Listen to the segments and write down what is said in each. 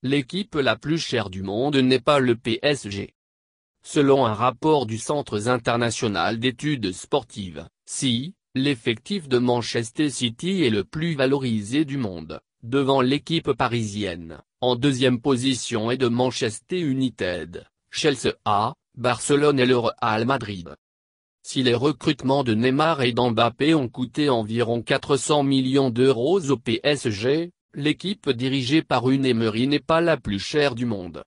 l'équipe la plus chère du monde n'est pas le PSG. Selon un rapport du Centre international d'études sportives, (CIE), l'effectif de Manchester City est le plus valorisé du monde, devant l'équipe parisienne. En deuxième position est de Manchester United, Chelsea, Barcelone et le Real Madrid. Si les recrutements de Neymar et d'Mbappé ont coûté environ 400 millions d'euros au PSG, l'équipe dirigée par Unai Emery n'est pas la plus chère du monde.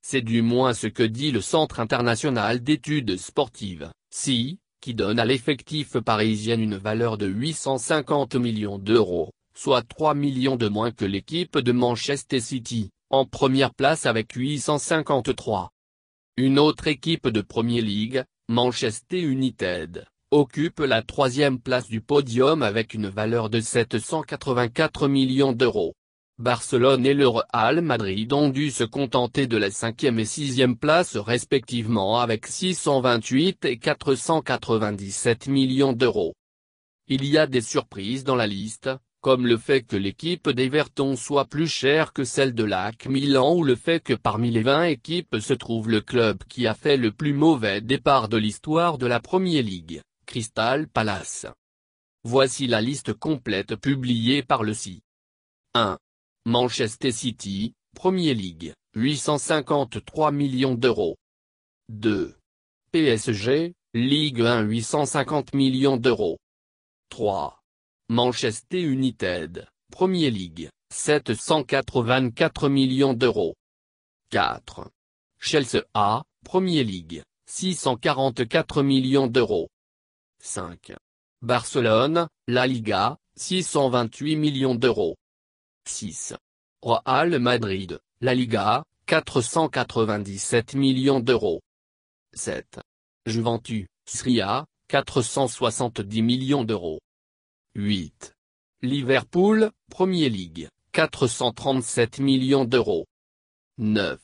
C'est du moins ce que dit le Centre international d'études sportives, (CIE), qui donne à l'effectif parisien une valeur de 850 millions d'euros, soit 3 millions de moins que l'équipe de Manchester City, en première place avec 853. Une autre équipe de Premier League, Manchester United, occupe la troisième place du podium avec une valeur de 784 millions d'euros. Barcelone et le Real Madrid ont dû se contenter de la cinquième et sixième place respectivement avec 628 et 497 millions d'euros. Il y a des surprises dans la liste, comme le fait que l'équipe d'Everton soit plus chère que celle de l'AC Milan ou le fait que parmi les 20 équipes se trouve le club qui a fait le plus mauvais départ de l'histoire de la Premier League, Crystal Palace. Voici la liste complète publiée par le CIE. 1. Manchester City, Premier League, 853 millions d'euros. 2. PSG, Ligue 1 850 millions d'euros. 3. Manchester United, Premier League, 784 millions d'euros. 4. Chelsea, Premier League, 644 millions d'euros. 5. Barcelone, La Liga, 628 millions d'euros. 6. Real Madrid, La Liga, 497 millions d'euros. 7. Juventus, Serie A, 470 millions d'euros. 8. Liverpool, Premier League, 437 millions d'euros. 9.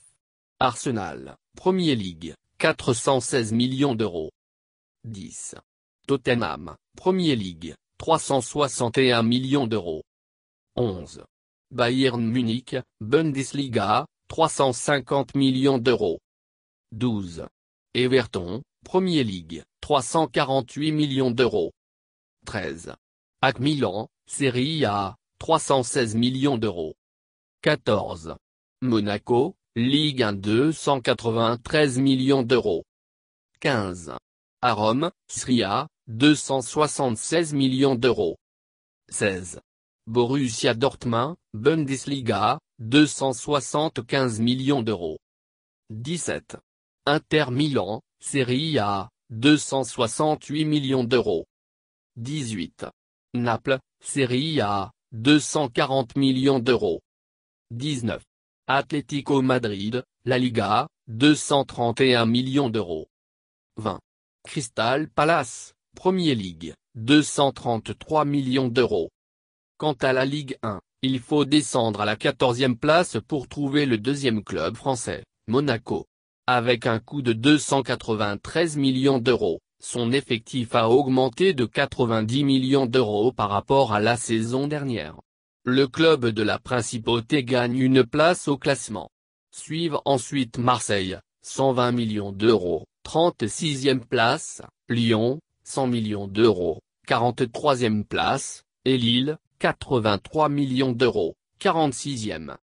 Arsenal, Premier League, 416 millions d'euros. 10. Tottenham, Premier League, 361 millions d'euros. 11. Bayern Munich, Bundesliga, 350 millions d'euros. 12. Everton, Premier League, 348 millions d'euros. 13. AC Milan, Serie A, 316 millions d'euros. 14. Monaco, Ligue 1 293 millions d'euros. 15. À Rome, Serie A, 276 millions d'euros. 16. Borussia Dortmund, Bundesliga, 275 millions d'euros. 17. Inter Milan, Serie A, 268 millions d'euros. 18. Naples, Serie A, 240 millions d'euros. 19. Atlético Madrid, La Liga, 231 millions d'euros. 20. Crystal Palace, Premier League, 233 millions d'euros. Quant à la Ligue 1, il faut descendre à la 14e place pour trouver le deuxième club français, Monaco. Avec un coût de 293 millions d'euros, son effectif a augmenté de 90 millions d'euros par rapport à la saison dernière. Le club de la Principauté gagne une place au classement. Suivent ensuite Marseille, 120 millions d'euros, 36e place, Lyon, 100 millions d'euros, 43e place, et Lille, 83 millions d'euros, 46e.